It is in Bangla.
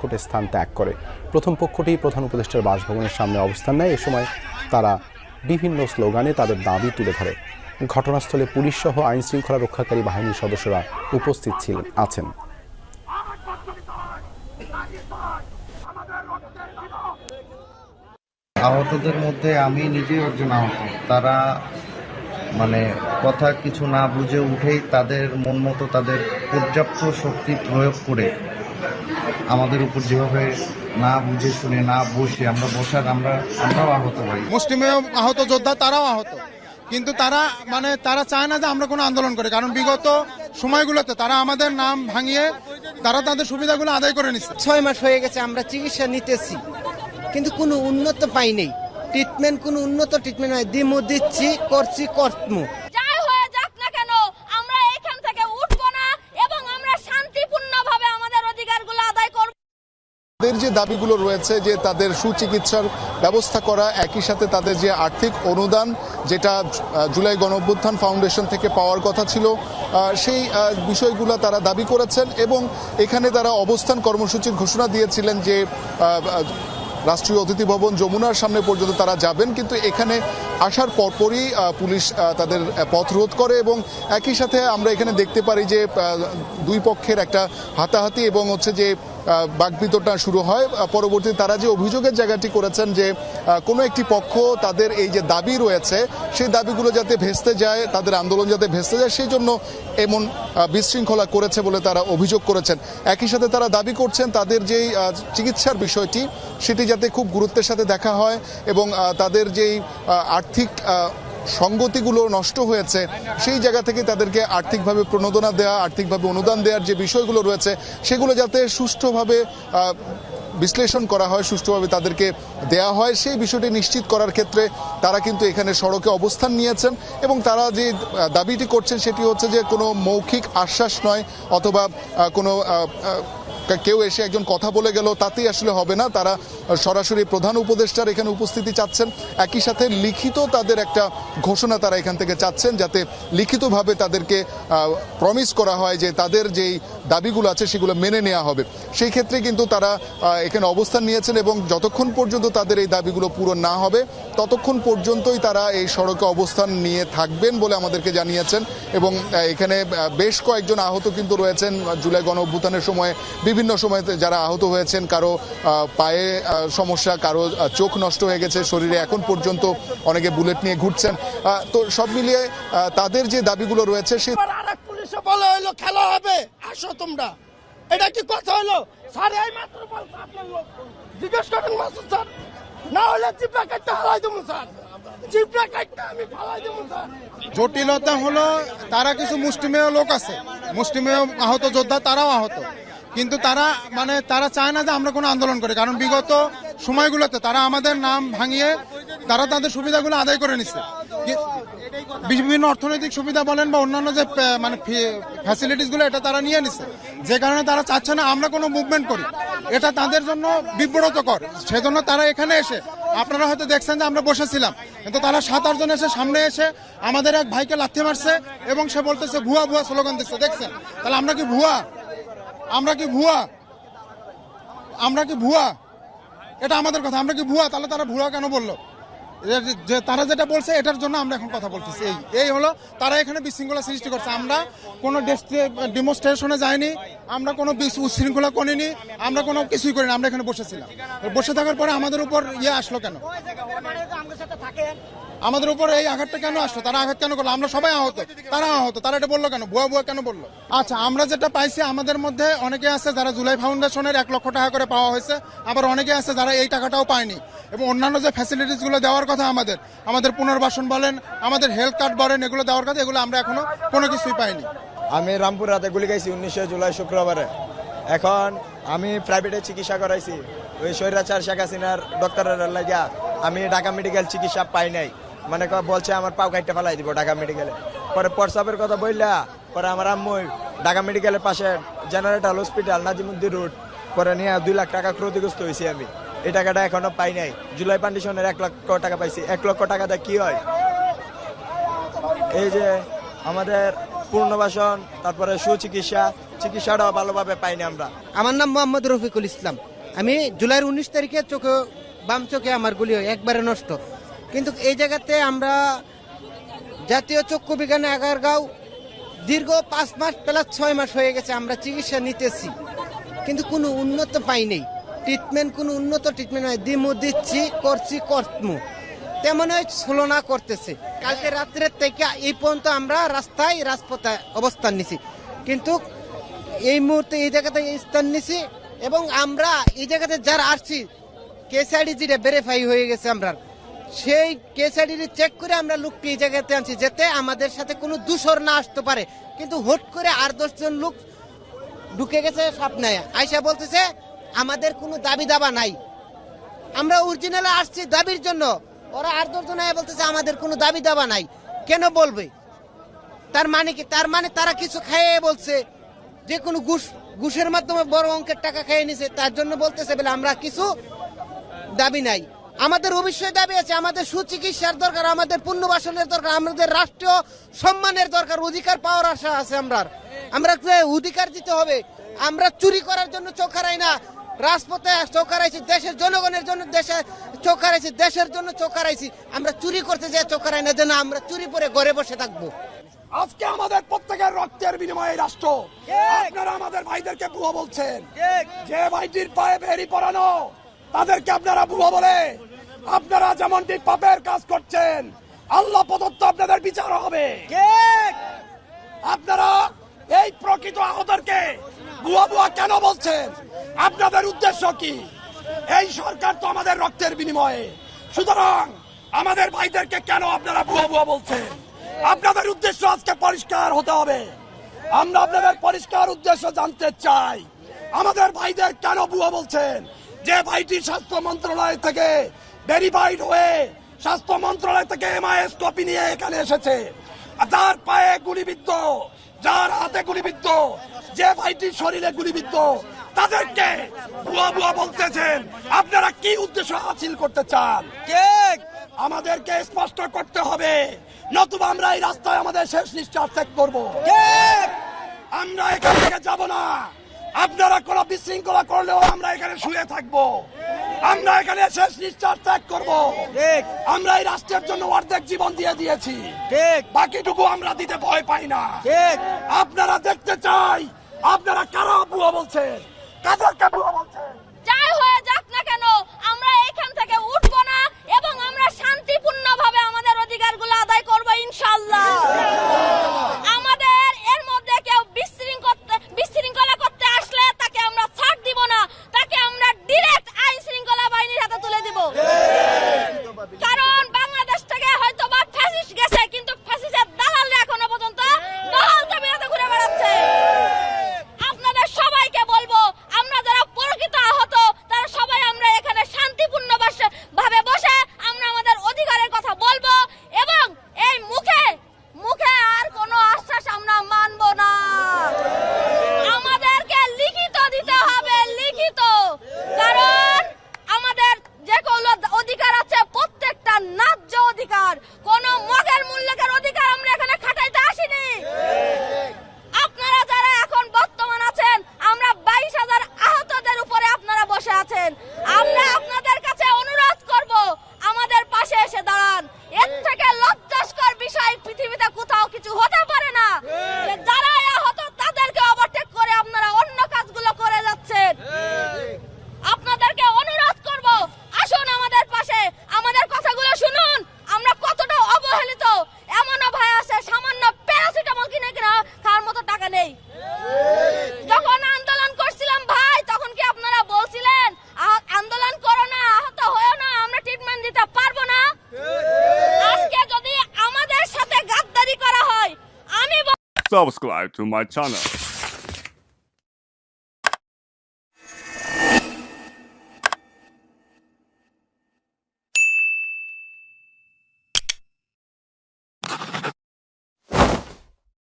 কোর্টে স্থান ত্যাগ করে। প্রথম পক্ষটি প্রধান উপদেষ্টার বাসভবনের সামনে অবস্থান নেয়। এ সময় তারা বিভিন্ন স্লোগানে তাদের দাবি তুলে ধরে। ঘটনাস্থলে পুলিশ সহ আইন শৃঙ্খলা রক্ষাকারী বাহিনীর সদস্যরা উপস্থিত আছেন। আহতদের মধ্যে আমি নিজেই একজন আহত। তারা কথা কিছু না বুঝে উঠেই তাদের মন মতো তাদের পর্যাপ্ত শক্তি প্রয়োগ করে আমাদের উপর যেভাবে না বুঝে শুনে না বসে আমরাও আহত হই। মুষ্টিমেয় আহত যোদ্ধা, তারাও আহত, কিন্তু তারা চায় না যে আমরা কোনো আন্দোলন করি, কারণ বিগত সময়গুলোতে তারা আমাদের নাম ভাঙিয়ে তারা তাদের সুবিধাগুলো আদায় করে নিচ্ছে। 6 মাস হয়ে গেছে আমরা চিকিৎসা নিতেছি, কিন্তু কোনো উন্নত পাই নেই। কোনো উন্নত ট্রিটমেন্ট হয়, দিমু দিচ্ছি, করছি কর্ম। যাই হয়ে যাক না কেন, আমরা এখান থেকে উঠবো না এবং আমরা শান্তিপূর্ণভাবে আমাদের অধিকারগুলো আদায় করব। তাদের যে দাবিগুলো রয়েছে, যে তাদের সুচিকিৎসার ব্যবস্থা করা, একই সাথে তাদের যে আর্থিক অনুদান যেটা জুলাই গণঅভ্যুত্থান ফাউন্ডেশন থেকে পাওয়ার কথা ছিল, সেই বিষয়গুলো তারা দাবি করেছেন। এবং এখানে তারা অবস্থান কর্মসূচির ঘোষণা দিয়েছিলেন যে রাষ্ট্রীয় অতিথি ভবন যমুনার সামনে পর্যন্ত তারা যাবেন, কিন্তু এখানে আসার পরপরই পুলিশ তাদের পথ রোধ করে। এবং একই সাথে আমরা এখানে দেখতে পারি যে দুই পক্ষের একটা হাতাহাতি এবং যে বাকবিতণ্ডা শুরু হয়। পরবর্তীতে তারা যে অভিযোগের জায়গাটি করেছেন যে কোনো একটি পক্ষ তাদের এই যে দাবি রয়েছে সেই দাবিগুলো যাতে ভেস্তে যায়, তাদের আন্দোলন যাতে ভেস্তে যায়, সেই জন্য এমন বিশৃঙ্খলা করেছে বলে তারা অভিযোগ করেছেন। একই সাথে তারা দাবি করছেন তাদের যেই চিকিৎসার বিষয়টি সেটি যাতে খুব গুরুত্বের সাথে দেখা হয় এবং তাদের যেই আর্থিক সঙ্গতিগুলো নষ্ট হয়েছে সেই জায়গা থেকে তাদেরকে আর্থিকভাবে প্রণোদনা দেওয়া, আর্থিকভাবে অনুদান দেওয়ার যে বিষয়গুলো রয়েছে সেগুলো যাতে সুষ্ঠুভাবে বিশ্লেষণ করা হয়, সুষ্ঠুভাবে তাদেরকে দেয়া হয়, সেই বিষয়টি নিশ্চিত করার ক্ষেত্রে তারা কিন্তু এখানে সড়কে অবস্থান নিয়েছেন। এবং তারা যে দাবিটি করছেন সেটি হচ্ছে যে কোনো মৌখিক আশ্বাস নয়, অথবা কোনো কেউ এসে একজন কথা বলে গেল তাতেই আসলে হবে না। তারা সরাসরি প্রধান উপদেষ্টার এখানে উপস্থিতি চাচ্ছেন। একই সাথে লিখিত তাদের একটা ঘোষণা তারা এখান থেকে চাচ্ছেন, যাতে লিখিতভাবে তাদেরকে প্রমিস করা হয় যে তাদের যেই দাবিগুলো আছে সেগুলো মেনে নেওয়া হবে। সেই ক্ষেত্রে কিন্তু তারা এখানে অবস্থান নিয়েছেন এবং যতক্ষণ পর্যন্ত তাদের এই দাবিগুলো পূরণ না হবে ততক্ষণ পর্যন্তই তারা এই সড়কে অবস্থান নিয়ে থাকবেন বলে আমাদেরকে জানিয়েছেন। এবং এখানে বেশ কয়েকজন আহত কিন্তু রয়েছেন জুলাই গণঅভ্যুত্থানের সময়, বিভিন্ন সময়তে যারা আহত হয়েছেন, কারো পায়ে সমস্যা, কারো চোখ নষ্ট হয়ে গেছে, শরীরে এখন পর্যন্ত অনেকে বুলেট নিয়ে ঘুরছেন। তো সব মিলিয়ে তাদের যে দাবিগুলো রয়েছে সে পুলিশে বলে হইলো খেলা হবে, আসো তোমরা, এটা কি কথা হলো? স্যার এই মাত্র বলছে আপনার লোক, জিজ্ঞেস করেন মাসুদ স্যার, না হলে জিপটা কাটতে হারাই দেবো স্যার, জিপটা কাটতে আমি ফালাই দেবো স্যার। জটিলতা হলো তারা কিছু মুষ্টিমেয় লোক আছে, মুষ্টিমেয় আহত যোদ্ধা, তারাও আহত, কিন্তু তারা চায় না যে আমরা কোনো আন্দোলন করি, কারণ বিগত সময়গুলোতে তারা আমাদের নাম ভাঙিয়ে তারা তাদের সুবিধাগুলো আদায় করে নিচ্ছে। বিভিন্ন অর্থনৈতিক সুবিধা বলেন বা অন্যান্য যে ফ্যাসিলিটিসগুলো এটা তারা নিয়ে নিচ্ছে, যে কারণে তারা চাচ্ছে না আমরা কোনো মুভমেন্ট করি। এটা তাদের জন্য বিব্রতকর। সেজন্য তারা এখানে এসে, আপনারা হয়তো দেখছেন যে আমরা বসেছিলাম, কিন্তু তারা 7-8 জন এসে সামনে এসে আমাদের এক ভাইকে লাথি মারছে এবং সে বলতেছে ভুয়া ভুয়া স্লোগান দিচ্ছে। দেখছেন? তাহলে আমরা কি ভুয়া? এটা আমাদের কথা, আমরা কি ভুয়া? তাহলে তারা ভুয়া কেন বললো? যে তারা যেটা বলছে এটার জন্য আমরা এখন কথা বলতেছি। এই হলো তারা এখানে বিশৃঙ্খলা সৃষ্টি করছে। আমরা কোনো ডেমনস্ট্রেশনে যাইনি, আমরা কোনো উচ্ছৃঙ্খলা করিনি, আমরা কোনো কিছুই করিনি। আমরা এখানে বসেছিলাম। বসে থাকার পরে আমাদের উপর আসলো কেন? আমাদের উপর এই আঘাতটা কেন আসলো? তারা আঘাত কেন করলো? আমরা সবাই আহত, তারা আহত, তারা এটা বললো কেন? ভুয়া কেন বললো? আচ্ছা, আমরা যেটা পাইছি, আমাদের মধ্যে অনেকে আছে যারা জুলাই ফাউন্ডেশনের 1 লক্ষ টাকা করে পাওয়া হয়েছে, আবার অনেকে আছে যারা এই টাকাটাও পায়নি। এবং অন্যান্য যে ফ্যাসিলিটিসগুলো দেওয়ার কথা আমাদের পুনর্বাসন বলেন, আমাদের হেলথ কার্ড বলেন, এগুলো দেওয়ার কথা, এগুলো আমরা এখনো কোনো কিছুই পাইনি। আমি রামপুর রাতে গুলি খাইছি 19 জুলাই শুক্রবারে। এখন আমি প্রাইভেটে চিকিৎসা করাইছি, ওই স্বৈরাচার শেখ হাসিনার ডক্টরের লাগিয়া আমি ঢাকা মেডিকেল চিকিৎসা পাই নাই। বলছে আমার পাও কাটতে ফেলাই দিব ঢাকা মেডিকেলে। পরে প্রস্রাবের কথা বললা, পরে আমার আম্মু ঢাকা মেডিকেলের পাশে জেনারেটাল হসপিটাল নাজিমুদ্দিন রোড পরে নিয়ে 2 লাখ টাকা ক্ষতিগ্রস্ত হয়েছি আমি। এই টাকাটা এখনো পাই নাই। জুলাই ফাউন্ডেশনের 1 লক্ষ টাকা পাইছি। 1 লক্ষ টাকাটা কি হয়? এই যে আমাদের পুনর্বাসন, তারপরে চিকিৎসাটাও ভালোভাবে পাইনি আমরা। আমার নাম মোহাম্মদ রফিকুল ইসলাম। আমি জুলাইয়ের 19 তারিখে চোখে বাম চোখে আমার গুলি একবারে নষ্ট। কিন্তু এই জায়গাতে আমরা জাতীয় চক্ষু বিজ্ঞান আগারগাঁও দীর্ঘ 5 মাস প্লাস 6 মাস হয়ে গেছে আমরা চিকিৎসা নিতেছি, কিন্তু কোনো উন্নত পাইনি। ট্রিটমেন্ট কোনো উন্নত ট্রিটমেন্ট হয়, দিমু দিচ্ছি, করছি কর্মু, তেমন ছলনা করতেছে। কালকে রাত্রের থেকে এই পর্যন্ত আমরা রাজপথে অবস্থান নিছি, কিন্তু এই মুহূর্তে এই জায়গাতে স্থান নিছি এবং আমরা এই জায়গাতে যারা আসছি কেসআইডি যেটা ভেরিফাই হয়ে গেছে আমরা সেই কেসআইডি চেক করে আমরা লোককে এই জায়গাতে আনছি যাতে আমাদের সাথে কোনো দূষর না আসতে পারে। কিন্তু হুট করে 8-10 জন লোক ঢুকে গেছে স্বপ্নে, আয়সা বলতেছে আমাদের কোনো দাবি দাবা নাই, আমরা অরিজিনালে আসছি দাবির জন্য। ওরা 8-10 জন বলতেছে আমাদের কোনো দাবি দাবা নাই। কেন বলবে? তার মানে কি? তার মানে তারা কিছু খাইয়ে বলছে, যে কোনো ঘুষের মাধ্যমে বড় অঙ্কের টাকা খেয়ে নিছে, তার জন্য বলতেছে বলে আমরা কিছু দাবি নাই। আমাদের অবশ্যই দাবি আছে, আমাদের সুচিকিৎসার দরকার, আমাদের পুনর্বাসনের দরকার, আমাদের রাষ্ট্রীয় সম্মানের দরকার, অধিকার পাওয়ার আশা আছে। আমরা অধিকার দিতে হবে। আমরা চুরি করার জন্য চোখ হারাই না, রাজপথে চোখ হারাইছি, দেশের জনগণের জন্য দেশে চোখ হারাইছি, দেশের জন্য চোখ হারাইছি। আমরা চুরি করতে যাই চোখ হারাই না, যেন আমরা চুরি করে ঘরে বসে থাকবো। আজকে আমাদের প্রত্যেকের রক্তের বিনিময়ে রাষ্ট্র, আপনারা আমাদের ভাইদেরকে বুয়া বলছেন। যে ভাইটির পায়ে বেরি পরানো তাদেরকে আপনারা বুয়া বলে, আপনারা যেমনটি পাপের কাজ করছেন আল্লাহ প্রদত্ত আপনাদের বিচার হবে। আপনারা এই প্রকৃত আহতদেরকে বুয়া বুয়া কেন বলছেন? আপনাদের উদ্দেশ্য কি? এই সরকার তো আমাদের রক্তের বিনিময়ে, সুতরাং আমাদের ভাইদেরকে কেন আপনারা বুয়া বুয়া বলছেন? আপনাদের উদ্দেশ্য আজকে পরিষ্কার হতে হবে। আমরা আপনাদের পরিষ্কার উদ্দেশ্য জানতে চাই। আমাদের ভাইদের কেন বুয়া বলছেন? যে ভাইটি স্বাস্থ্য মন্ত্রণালয় থেকে ভেরিফাইড হয়ে স্বাস্থ্য মন্ত্রণালয় থেকে MIS কপি নিয়ে এখানে এসেছে, যার পায়ে গুলিবিদ্ধ, যার হাতে গুলিবিদ্ধ, যে ভাইটির শরীরে গুলিবিদ্ধ, তাদেরকে বুয়া বুয়া বলতেছেন। আপনারা কি উদ্দেশ্য হাসিল করতে চান? আমাদেরকে স্পষ্ট করতে হবে, নতুবা আমরা এই রাস্তায় আমাদের শেষ নিঃশ্বাস ত্যাগ করবো। আমরা এখান থেকে যাব না। আপনারা কোনো বিশৃঙ্খলা করলেও আমরা এখানে শুয়ে থাকবো। আমরা এখানে শেষ নিঃশ্বাস ত্যাগ করবো। আমরা এই রাষ্ট্রের জন্য অর্ধেক জীবন দিয়ে দিয়েছি, বাকিটুকু আমরা দিতে ভয় পাই না। আপনারা দেখতে চাই আপনারা কারা বুয়া বলছেন, কাদেরকে বুয়া বলছেন। যাই হয়ে যাক না কেন, আমরা এখান থেকে উঠবো না এবং আমরা শান্তিপূর্ণভাবে আমাদের অধিকারগুলো আদায় করবো ইনশাআল্লাহ। আমাদের এর মধ্যে কেউ বিশৃঙ্খলা করতে আসলে তাকে আমরা ছাড় দিব না, তাকে আমরা ডিরেক্ট আইন শৃঙ্খলা বাহিনীর হাতে তুলে দিব। কারণ বাংলাদেশ থেকে হয়তো বা ফ্যাসিস্ট গেছে, কিন্তু ফ্যাসিস্টের দালালরা এখনো পর্যন্ত বহাল তবিয়তে ঘুরে বেড়াচ্ছে। আপনাদের সবাইকে বলবো, আমরা যারা প্রকৃত আহত তারা সবাই আমরা এখানে শান্তিপূর্ণ ভাবে বসে আমরা আমাদের অধিকারের কথা বলবো এবং এই মুখে আর কোনো আশ্বাস আমরা মানবো না। আমাদেরকে লিখিত দিতে হবে, লিখিত। কারণ আমাদের যে কোনো অধিকার আছে, প্রত্যেকটা ন্যায্য অধিকার, কোন মগের মূল্যের অধিকার আমরা এখানে খাটাইতে আসিনি। আপনারা যারা এখন বর্তমান আছেন, আমরা 22,000 আহতদের উপরে আপনারা বসে আছেন। আমরা আপনাদের কাছে অনুরোধ করব, আমাদের পাশে এসে দাঁড়ান। এর থেকে লজ্জাস্কর বিষয় পৃথিবীতে কোথাও কিছু হতে পারে না যে যারা আহত তাদেরকে ওভারটেক করে আপনারা অন্য কাজগুলো করে যাচ্ছেন। আপনাদেরকে অনুরোধ করব, আসুন আমাদের পাশে, আমাদের কথাগুলো শুনুন। আমরা কতটা অবহেলিত। এমনও ভাই আছে সামান্য প্যারাসিটামল কিনে খাওয়ার মতো টাকা নেই। যখন আন্দোলন করছিলাম ভাই, তখন কি আপনারা বলছিলেন আন্দোলন করো না, আহত হয়েও না, আমরা ট্রিটমেন্ট দিতে পারবো না? আজকে যদি আমাদের সাথে গাদ্দারি করা হয়, আমি Subscribe to my channel.